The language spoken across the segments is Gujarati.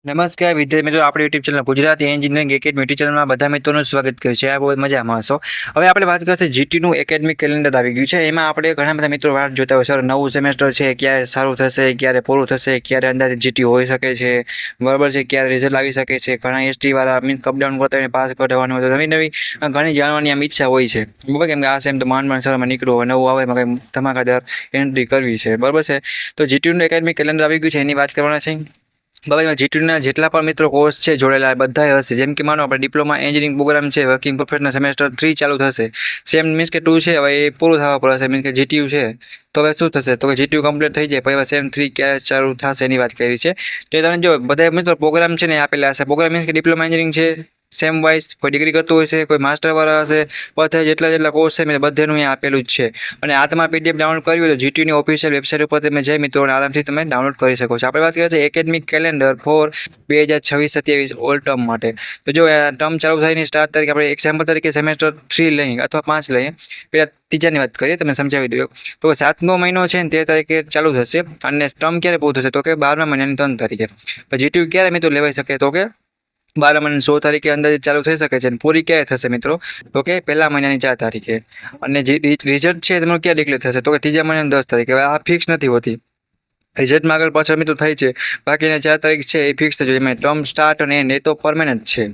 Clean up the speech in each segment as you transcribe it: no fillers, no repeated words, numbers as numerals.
નમસ્કાર વિદ્યાર્થી મિત્રો, આપણે YouTube channel Gujarati engineering academy YouTube ચેનલમાં બધા મિત્રોનું સ્વાગત કર્યું છે. આ બહુ મજામાં હશો. હવે આપણે વાત કરીએ જીટીનું એકેડમિક કેલેન્ડર આવી ગયું છે. એમાં આપણે ઘણા બધા મિત્રો વાટ જોતા હોય સર નવું સેમેસ્ટર છે, ક્યારે શરૂ થશે, ક્યારે પૂરું થશે, ક્યારે અંદાજે જીટી હોઈ શકે છે, બરાબર છે, ક્યારે રિઝલ્ટ આવી શકે છે. ઘણા એસટી વાળા મીન્સ કપડાઉન કરતા હોય પાસ કઢાવવાનું હોય, નવી નવી ઘણી જાણવાની આમ ઈચ્છા હોય છે, બરાબર. કેમ કે આ સેમ તો માંડ સરમાં નીકળવું હોય, નવું આવે એમાં કંઈ ધમાકાદાર એન્ટ્રી કરવી છે, બરાબર છે. તો જીટીનું એકેડમિક કેલેન્ડર આવી ગયું છે, એની વાત કરવાના છે. બાબા જીટીના જેટલા પણ મિત્રો કોર્સ છે જોડેલા બધા હશે. જેમ કે માનો આપણે ડિપ્લોમા એન્જિનિયરિંગ પ્રોગ્રામ છે, વર્કિંગ પ્રોફેશનલ સેમેસ્ટર 3 ચાલુ થશે. સેમ મીન્સ કે 2 છે, હવે એ પૂરું થવા પડશે. મીન્સ કે જીટીયુ છે તો હવે શું થશે, તો કે જીટીયુ કમ્પ્લીટ થઈ જાય પછી હવે સેમ 3 ક્યારે ચાલુ થશે એની વાત કરી છે. તો એ તમે જો બધા મિત્રો પ્રોગ્રામ છે ને આપેલા હશે. પ્રોગ્રામ મીન્સ કે ડિપ્લોમા એન્જિનિયરિંગ છે સેમ વાઇઝ, કોઈ ડિગ્રી કરતું હોય છે, કોઈ માસ્ટર વાળા હશે, બધા જેટલા કોર્સ છે મેં બધાનું અહીંયા આપેલું જ છે. અને આ તમારે પીડીએફ ડાઉનલોડ કરવી હોય તો જીટીયુની ઓફિશિયલ વેબસાઇટ ઉપર તમે જઈ મિત્રો આરામથી તમે ડાઉનલોડ કરી શકો છો. આપણે વાત કરીએ છીએ academic calendar for 2026-27 all term માટે. તો જો ટર્મ ચાલુ થઈને સ્ટાર્ટ તારીખ આપણે એક્ઝામ્પલ તરીકે સેમેસ્ટર 3 લઈએ અથવા 5 લઈએ. પહેલાં ત્રીજાની વાત કરીએ, તમને સમજાવી દઉં. તો 7મો મહિનો છે ને 13 તારીખે ચાલુ થશે અને ટર્મ ક્યારે પૂરું થશે, તો કે 12મા મહિનાની 3 તારીખે. તો જીટીયુ ક્યારે મિત્રો લેવાઈ શકે, તો કે 12 મહિનાની 16 તારીખે અંદાજે ચાલુ થઈ શકે છે. અને પૂરી ક્યારે થશે મિત્રો, તો કે પહેલા મહિનાની 4 તારીખે. અને જે રિઝલ્ટ છે તમારું ક્યારે ડિક્લેર થશે, તો કે ત્રીજા મહિનાની 10 તારીખે. હવે આ ફિક્સ નથી હોતી, રિઝલ્ટમાં આગળ પાછળ મિત્રો થાય છે. બાકીના 4 તારીખ છે એ ફિક્સ થઈ એમાં ટર્મ સ્ટાર્ટ અને એન્ડ એ તો પરમેનન્ટ છે.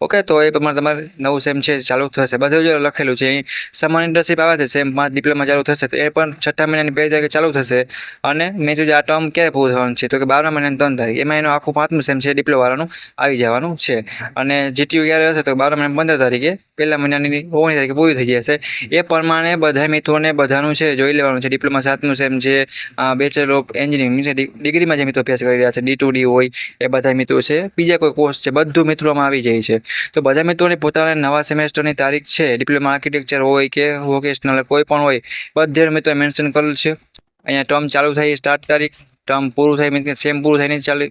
ઓકે, તો એ પ્રમાણે તમારે નવું સેમ છે ચાલુ થશે. બધું જો લખેલું છે અહીં સમાન ઇન્ટર્નશીપ આવે છે, સેમ 5 ડિપ્લોમા ચાલુ થશે તો એ પણ 6 મહિનાની 2 તારીખે ચાલુ થશે. અને મેં જો આ ટર્મ ક્યારે પૂરું થવાનું છે, તો કે 12મા મહિનાની 3 તારીખ. એમાં એનું આખું 5મું સેમ છે ડિપ્લોમાવાળાનું આવી જવાનું છે. અને જીટીયુ ક્યારે હશે, તો 12મા મહિનાની 15 તારીખે, પહેલા મહિનાની 19 તારીખે પૂરી થઈ જશે. એ પ્રમાણે બધા મિત્રોને બધાનું છે જોઈ લેવાનું છે. ડિપ્લોમા 7મું સેમ છે, બેચલર ઓફ એન્જિનિયરિંગ ડિગ્રીમાં જે મિત્રો અભ્યાસ કરી રહ્યા છે, D2D હોય એ બધા મિત્રો છે, બીજા કોઈ કોર્સ છે, બધું મિત્રોમાં આવી જાય છે. તો બધા મિત્રોને પોતાના નવા સેમેસ્ટરની તારીખ છે, ડિપ્લોમા આર્કિટેક્ચર હોય કે વોકેશનલ કોઈ પણ હોય, બધે મિત્રો મેન્શન કરેલ છે. અહીંયા ટર્મ ચાલુ થાય સ્ટાર્ટ તારીખ, ટર્મ પૂરું થાય મીન્સ કે સેમ પૂરું થઈને ચાલે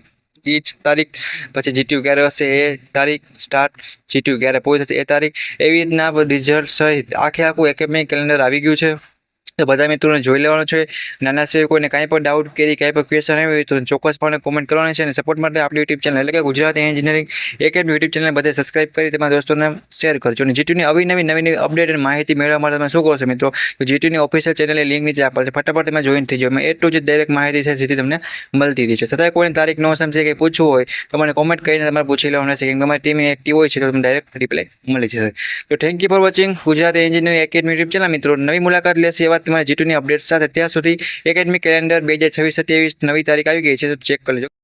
એ જ તારીખ, પછી જીટીયુ ક્યારે હશે એ તારીખ સ્ટાર્ટ, જીટીયુ ક્યારે પૂરી થશે એ તારીખ. એવી રીતના રિઝલ્ટ સહિત આખું એકેડમિક કેલેન્ડર આવી ગયું છે. તો બધા મિત્રોને જોઈ લેવાનું છે. નાના છે કોઈને કાંઈ પણ ડાઉટ કે કાંઈ પણ ક્વેશ્ચન આવ્યો હોય તો ચોક્કસપણે કોમેન્ટ કરવાની છે. અને સપોર્ટ માટે આપણી યુટ્યુબ ચેનલ એટલે કે Gujarati engineering academy YouTube channel બધે સબસ્ક્રાઇબ કરી તમારા દોસ્તોને શેર કરજો. અને જીટીયુની નવી અપડેટ અને માહિતી મેળવવા માટે તમે શું કરશો મિત્રો, તો જીટીયુની ઓફિશિયલ ચેનલની લિંક નીચે આપેલ છે, ફટાફટ તમે જોઈન થઈ જાઓ. મેં એટલું જ ડાયરેક્ટ માહિતી છે જેથી તમને મળતી રહી છે. છતાં કોઈને તારીખ ન સમજે કંઈ પૂછવું હોય તો મને કોમેન્ટ કરીને તમારે પૂછી લેવાનું છે. કેમ કે અમારી ટીમ એક્ટિવ હોય છે તો તમને ડાયરેક્ટ રિપ્લાય મળી જશે. તો thank you for watching Gujarati engineering academy YouTube channel. મિત્રો નવી મુલાકાત લેશે એવા તમારે જીટીયુની અપડેટ સાથે. ત્યાં સુધી એકેડમિક કેલેન્ડર 2026-27 નવી તારીખ આવી ગઈ છે તો ચેક કરી લેજો.